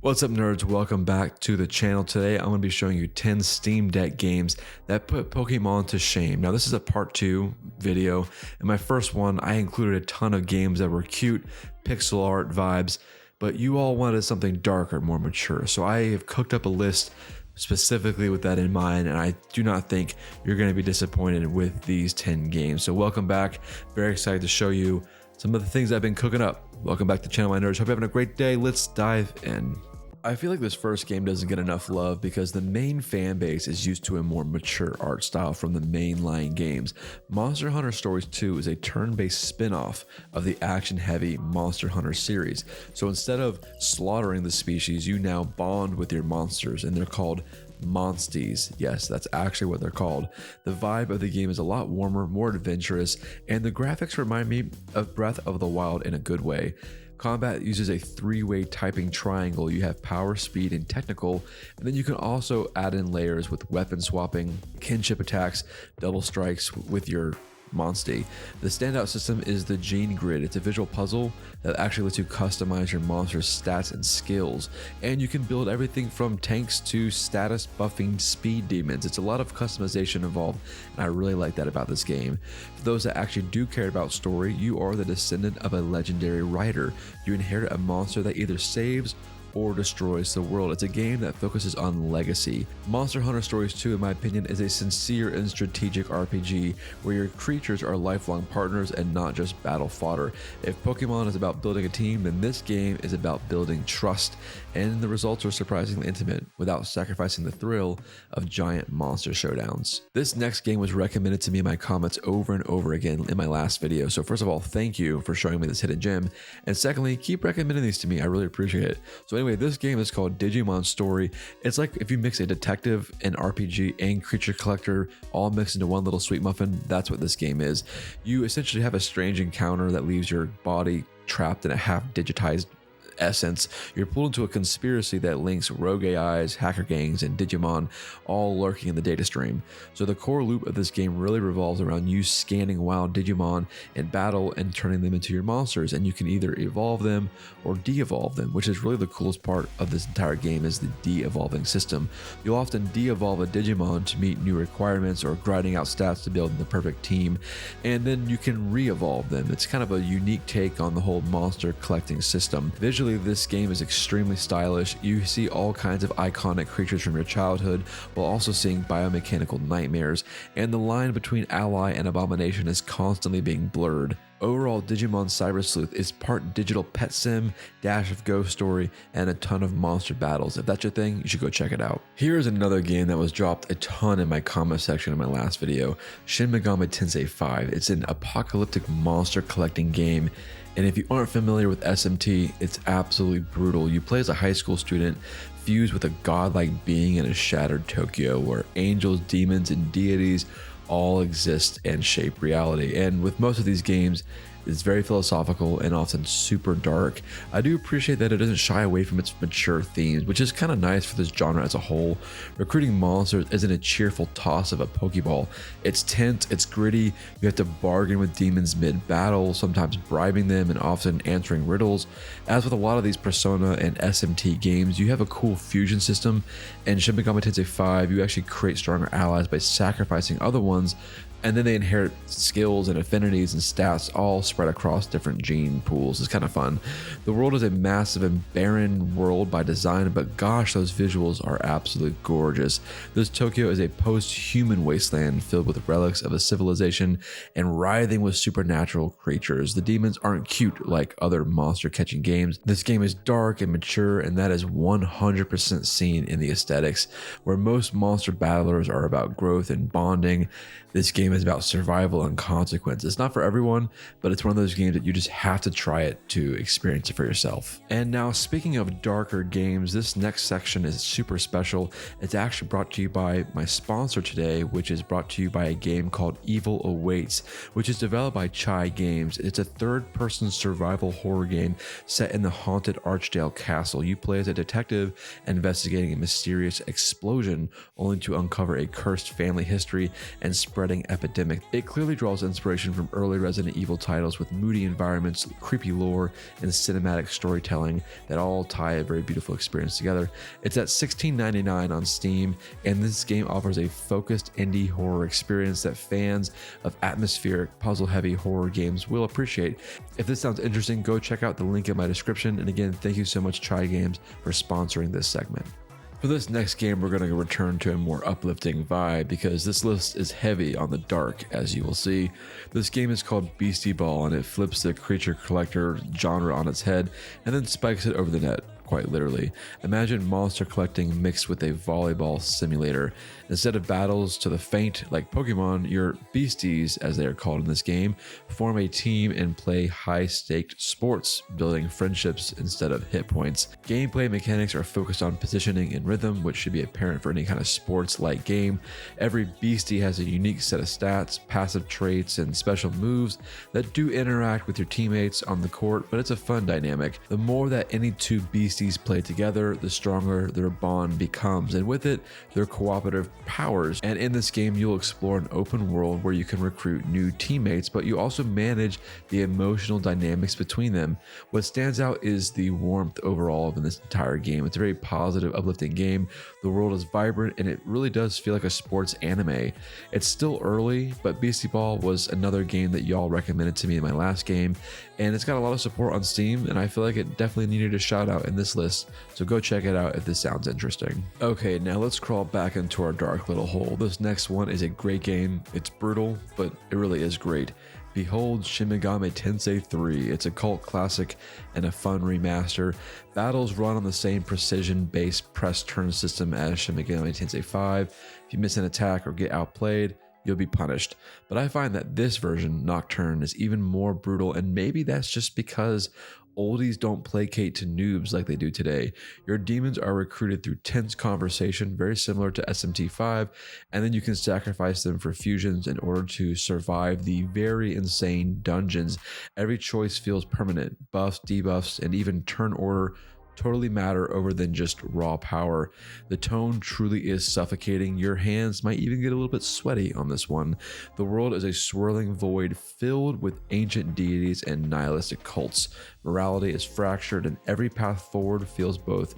What's up, nerds? Welcome back to the channel. Today I'm going to be showing you 10 Steam Deck games that put Pokemon to shame. Now this is a part 2 video. In my first one I included a ton of games that were cute pixel art vibes, but you all wanted something darker, more mature, so I have cooked up a list specifically with that in mind, and I do not think you're going to be disappointed with these 10 games. So welcome back. Very excited to show you some of the things I've been cooking up. Welcome back to the channel, my nerds. Hope you're having a great day. Let's dive in. I feel like this first game doesn't get enough love because the main fan base is used to a more mature art style from the mainline games. Monster Hunter Stories 2 is a turn-based spin-off of the action-heavy Monster Hunter series. So instead of slaughtering the species, you now bond with your monsters, and they're called Monsties. Yes, that's actually what they're called. The vibe of the game is a lot warmer, more adventurous, and the graphics remind me of Breath of the Wild in a good way. Combat uses a 3-way typing triangle. You have power, speed, and technical, and then you can also add in layers with weapon swapping, kinship attacks, double strikes with your Monstie. The standout system is the Gene Grid. It's a visual puzzle that actually lets you customize your monster's stats and skills, and you can build everything from tanks to status buffing speed demons. It's a lot of customization involved, and I really like that about this game. For those that actually do care about story, you are the descendant of a legendary rider. You inherit a monster that either saves or destroys the world. It's a game that focuses on legacy. Monster Hunter Stories 2, in my opinion, is a sincere and strategic RPG where your creatures are lifelong partners and not just battle fodder. If Pokemon is about building a team, then this game is about building trust, and the results are surprisingly intimate without sacrificing the thrill of giant monster showdowns. This next game was recommended to me in my comments over and over again in my last video, so first of all, thank you for showing me this hidden gem, and secondly, keep recommending these to me. I really appreciate it. So anyway, this game is called Digimon Story. It's like if you mix a detective, an RPG, and creature collector all mixed into one little sweet muffin. That's what this game is. You essentially have a strange encounter that leaves your body trapped in a half-digitized essence. You're pulled into a conspiracy that links rogue AIs, hacker gangs, and Digimon all lurking in the data stream. So the core loop of this game really revolves around you scanning wild Digimon in battle and turning them into your monsters, and you can either evolve them or de-evolve them, which is really the coolest part of this entire game, is the de-evolving system. You'll often de-evolve a Digimon to meet new requirements or grinding out stats to build the perfect team, and then you can re-evolve them. It's kind of a unique take on the whole monster collecting system. Visually, this game is extremely stylish. You see all kinds of iconic creatures from your childhood while also seeing biomechanical nightmares, and the line between ally and abomination is constantly being blurred. Overall, Digimon Cyber Sleuth is part digital pet sim, dash of ghost story, and a ton of monster battles. If that's your thing, you should go check it out. Here is another game that was dropped a ton in my comment section in my last video, Shin Megami Tensei 5. It's an apocalyptic monster collecting game, and if you aren't familiar with SMT, it's absolutely brutal. You play as a high school student fused with a godlike being in a shattered Tokyo where angels, demons, and deities all exist and shape reality. And with most of these games, it's very philosophical and often super dark. I do appreciate that it doesn't shy away from its mature themes, which is kind of nice for this genre as a whole. Recruiting monsters isn't a cheerful toss of a Pokeball. It's tense, it's gritty, you have to bargain with demons mid-battle, sometimes bribing them and often answering riddles. As with a lot of these Persona and SMT games, you have a cool fusion system. In Shin Megami Tensei 5, you actually create stronger allies by sacrificing other ones, and then they inherit skills and affinities and stats all spread across different gene pools. It's kind of fun. The world is a massive and barren world by design, but gosh, those visuals are absolutely gorgeous. This Tokyo is a post-human wasteland filled with relics of a civilization and writhing with supernatural creatures. The demons aren't cute like other monster catching games. This game is dark and mature, and that is 100% seen in the aesthetics. Where most monster battlers are about growth and bonding, this game is about survival and consequence. It's not for everyone, but it's one of those games that you just have to try it to experience it for yourself. And now, speaking of darker games, this next section is super special. It's actually brought to you by my sponsor today, which is brought to you by a game called Evil Awaits, which is developed by Chai Games. It's a third-person survival horror game set in the haunted Archdale Castle. You play as a detective investigating a mysterious explosion, only to uncover a cursed family history and spreading epidemic. It clearly draws inspiration from early Resident Evil titles with moody environments, creepy lore, and cinematic storytelling that all tie a very beautiful experience together. It's at $16.99 on Steam, and this game offers a focused indie horror experience that fans of atmospheric, puzzle-heavy horror games will appreciate. If this sounds interesting, go check out the link in my description. And again, thank you so much, Try Games, for sponsoring this segment. For this next game, we're going to return to a more uplifting vibe because this list is heavy on the dark, as you will see. This game is called Beastieball, and it flips the creature collector genre on its head and then spikes it over the net, quite literally. Imagine monster collecting mixed with a volleyball simulator. Instead of battles to the faint like Pokemon, your beasties, as they are called in this game, form a team and play high-staked sports, building friendships instead of hit points. Gameplay mechanics are focused on positioning and rhythm, which should be apparent for any kind of sports-like game. Every beastie has a unique set of stats, passive traits, and special moves that do interact with your teammates on the court, but it's a fun dynamic. The more that any two beasties play together, the stronger their bond becomes, and with it, their cooperative powers. And in this game, you'll explore an open world where you can recruit new teammates, but you also manage the emotional dynamics between them. What stands out is the warmth overall in this entire game. It's a very positive, uplifting game. The world is vibrant, and it really does feel like a sports anime. It's still early, but Beastieball was another game that y'all recommended to me in my last game, and it's got a lot of support on Steam, and I feel like it definitely needed a shout out in this list, so go check it out if this sounds interesting. Okay, now let's crawl back into our dark little hole. This next one is a great game. It's brutal, but it really is great. Behold Shin Megami Tensei 3. It's a cult classic and a fun remaster. Battles run on the same precision-based press turn system as Shin Megami Tensei 5. If you miss an attack or get outplayed, you'll be punished. But I find that this version, Nocturne, is even more brutal, and maybe that's just because oldies don't placate to noobs like they do today. Your demons are recruited through tense conversation, very similar to SMT5, and then you can sacrifice them for fusions in order to survive the very insane dungeons. Every choice feels permanent. Buffs, debuffs, and even turn order totally matter over than just raw power. The tone truly is suffocating. Your hands might even get a little bit sweaty on this one. The world is a swirling void filled with ancient deities and nihilistic cults. Morality is fractured, and every path forward feels both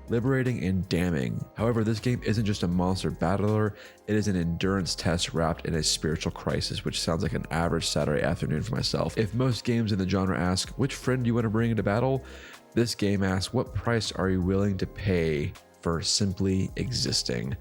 liberating and damning. However, this game isn't just a monster battler, it is an endurance test wrapped in a spiritual crisis, which sounds like an average Saturday afternoon for myself. If most games in the genre ask, which friend do you want to bring into battle? This game asks, what price are you willing to pay for simply existing?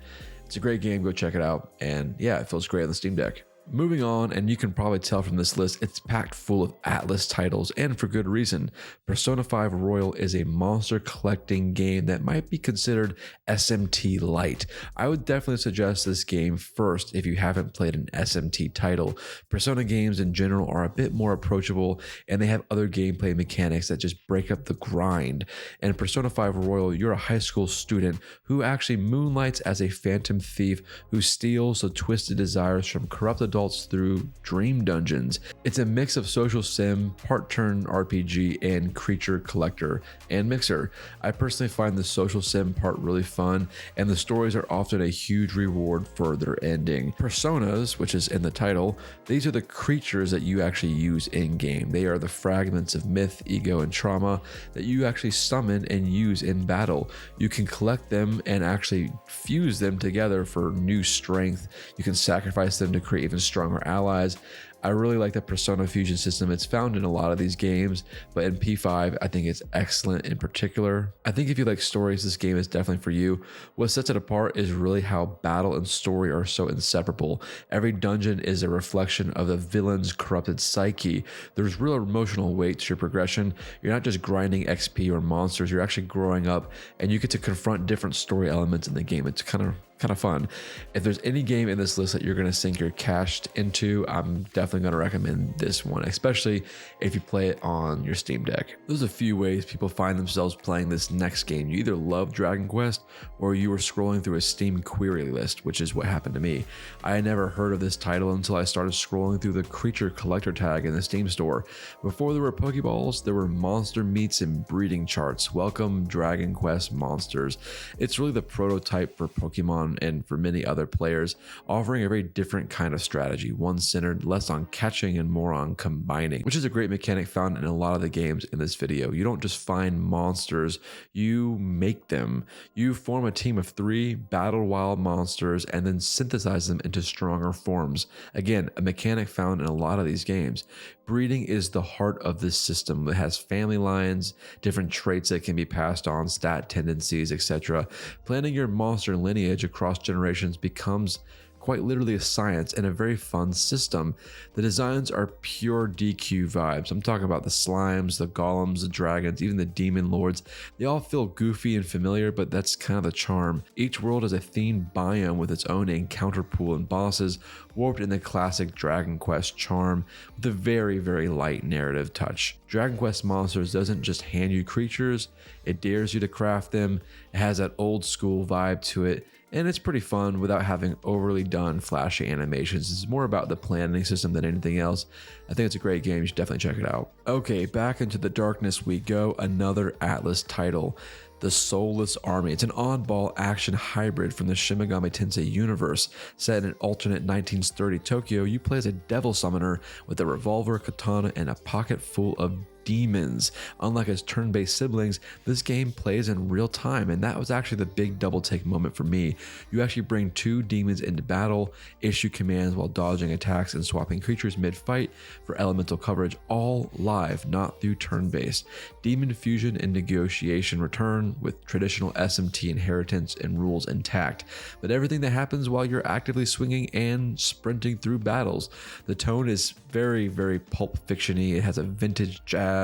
It's a great game, go check it out. And yeah, it feels great on the Steam Deck. Moving on, and you can probably tell from this list, it's packed full of Atlas titles, and for good reason. Persona 5 Royal is a monster collecting game that might be considered SMT light. I would definitely suggest this game first if you haven't played an SMT title. Persona games in general are a bit more approachable, and they have other gameplay mechanics that just break up the grind. And Persona 5 Royal, you're a high school student who actually moonlights as a phantom thief who steals the twisted desires from corrupt adults through dream dungeons. It's a mix of social sim, part turn RPG, and creature collector and mixer. I personally find the social sim part really fun, and the stories are often a huge reward for their ending. Personas, which is in the title, these are the creatures that you actually use in game. They are the fragments of myth, ego, and trauma that you actually summon and use in battle. You can collect them and actually fuse them together for new strength. You can sacrifice them to create even stronger allies. I really like the Persona fusion system. It's found in a lot of these games, but in P5, I think it's excellent in particular. I think if you like stories, this game is definitely for you. What sets it apart is really how battle and story are so inseparable. Every dungeon is a reflection of the villain's corrupted psyche. There's real emotional weight to your progression. You're not just grinding XP or monsters, you're actually growing up, and you get to confront different story elements in the game. It's kind of fun. If there's any game in this list that you're going to sink your cash into, I'm definitely definitely going to recommend this one, especially if you play it on your Steam Deck. There's a few ways people find themselves playing this next game. You either love Dragon Quest or you were scrolling through a Steam query list, which is what happened to me. I had never heard of this title until I started scrolling through the creature collector tag in the Steam store. Before there were Pokeballs, there were monster meats and breeding charts. Welcome Dragon Quest monsters. It's really the prototype for Pokemon and for many other players, offering a very different kind of strategy, one centered less on catching and more on combining, which is a great mechanic found in a lot of the games in this video. You don't just find monsters, you make them. You form a team of 3, battle wild monsters, and then synthesize them into stronger forms. Again, a mechanic found in a lot of these games. Breeding is the heart of this system. It has family lines, different traits that can be passed on, stat tendencies, etc. Planning your monster lineage across generations becomes quite literally a science and a very fun system. The designs are pure DQ vibes. I'm talking about the slimes, the golems, the dragons, even the demon lords. They all feel goofy and familiar, but that's kind of the charm. Each world has a themed biome with its own encounter pool and bosses, warped in the classic Dragon Quest charm with a very, very light narrative touch. Dragon Quest Monsters doesn't just hand you creatures, it dares you to craft them. It has that old school vibe to it, and it's pretty fun without having overly done flashy animations. It's more about the planning system than anything else. I think it's a great game. You should definitely check it out. Okay, back into the darkness we go. Another Atlas title, the Soulless Army. It's an oddball action hybrid from the Shin Megami Tensei universe. Set in an alternate 1930 Tokyo, you play as a devil summoner with a revolver, katana, and a pocket full of demons. Unlike its turn-based siblings, this game plays in real time, and that was actually the big double take moment for me. You actually bring 2 demons into battle, issue commands while dodging attacks and swapping creatures mid-fight for elemental coverage, all live, not through turn-based. Demon fusion and negotiation return with traditional SMT inheritance and rules intact, but everything that happens while you're actively swinging and sprinting through battles. The tone is very, very Pulp Fiction-y. It has a vintage jazz.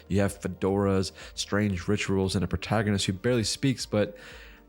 You have fedoras, strange rituals, and a protagonist who barely speaks, but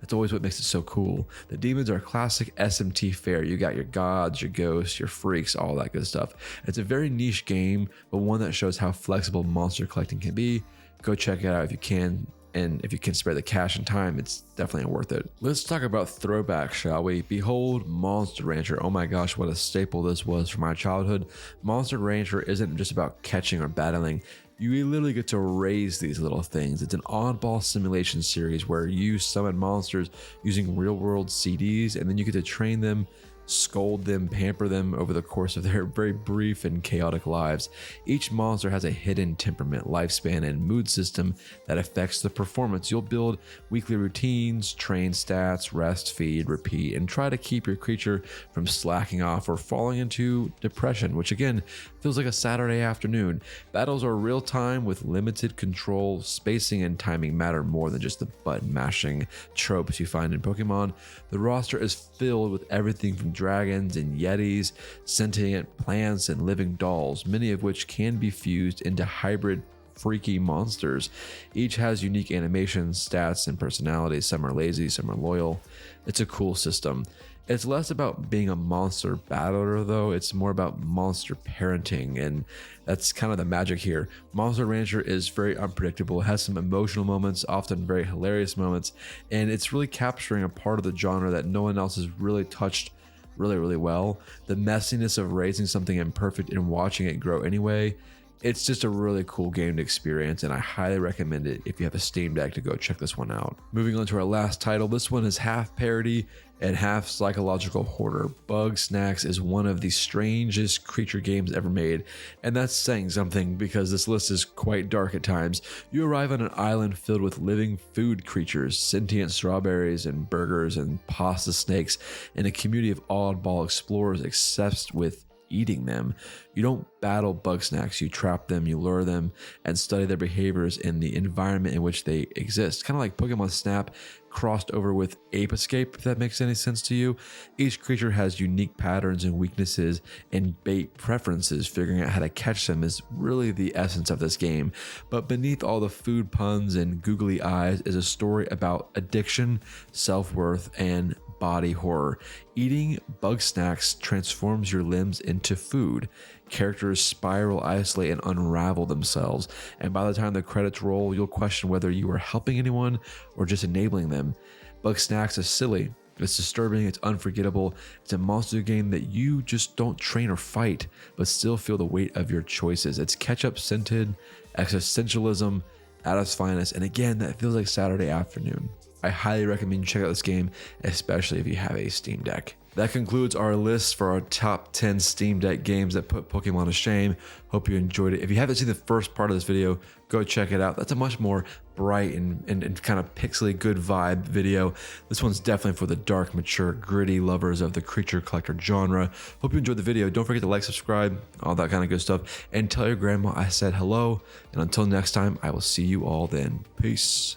that's always what makes it so cool. The demons are classic SMT fare. You got your gods, your ghosts, your freaks, all that good stuff. It's a very niche game, but one that shows how flexible monster collecting can be. Go check it out if you can. And if you can spare the cash and time, it's definitely worth it. Let's talk about throwback, shall we? Behold Monster Rancher. Oh my gosh, what a staple this was from my childhood. Monster Rancher isn't just about catching or battling. You literally get to raise these little things. It's an oddball simulation series where you summon monsters using real-world CDs, and then you get to train them, scold them, pamper them over the course of their very brief and chaotic lives. Each monster has a hidden temperament, lifespan, and mood system that affects the performance. You'll build weekly routines, train stats, rest, feed, repeat, and try to keep your creature from slacking off or falling into depression, which again feels like a Saturday afternoon. Battles are real time with limited control. Spacing and timing matter more than just the button mashing tropes you find in Pokemon. The roster is filled with everything from dragons and yetis, sentient plants, and living dolls, many of which can be fused into hybrid freaky monsters. Each has unique animations, stats, and personalities. Some are lazy, some are loyal. It's a cool system. It's less about being a monster battler though, it's more about monster parenting, and that's kind of the magic here. Monster Rancher is very unpredictable, it has some emotional moments, often very hilarious moments, and it's really capturing a part of the genre that no one else has really touched really well. The messiness of raising something imperfect and watching it grow anyway. It's just a really cool game to experience, and I highly recommend it if you have a Steam Deck to go check this one out. Moving on to our last title, this one is half parody and half psychological horror. Bugsnax is one of the strangest creature games ever made, and that's saying something because this list is quite dark at times. You arrive on an island filled with living food creatures, sentient strawberries and burgers and pasta snakes, and a community of oddball explorers obsessed with eating them. You don't battle Bugsnax, you trap them, you lure them, and study their behaviors in the environment in which they exist. Kind of like Pokemon Snap crossed over with Ape Escape, if that makes any sense to you. Each creature has unique patterns and weaknesses and bait preferences. Figuring out how to catch them is really the essence of this game. But beneath all the food puns and googly eyes is a story about addiction, self-worth, and body horror. Eating Bugsnax transforms your limbs into food. Characters spiral, isolate, and unravel themselves. And by the time the credits roll, you'll question whether you are helping anyone or just enabling them. Bugsnax is silly. It's disturbing, it's unforgettable. It's a monster game that you just don't train or fight, but still feel the weight of your choices. It's ketchup scented, existentialism at its finest, and again, that feels like Saturday afternoon. I highly recommend you check out this game, especially if you have a Steam Deck. That concludes our list for our top 10 Steam Deck games that put Pokemon to shame. Hope you enjoyed it. If you haven't seen the first part of this video, go check it out. That's a much more bright and kind of pixely good vibe video. This one's definitely for the dark, mature, gritty lovers of the creature collector genre. Hope you enjoyed the video. Don't forget to like, subscribe, all that kind of good stuff, and tell your grandma I said hello. And until next time, I will see you all then. Peace.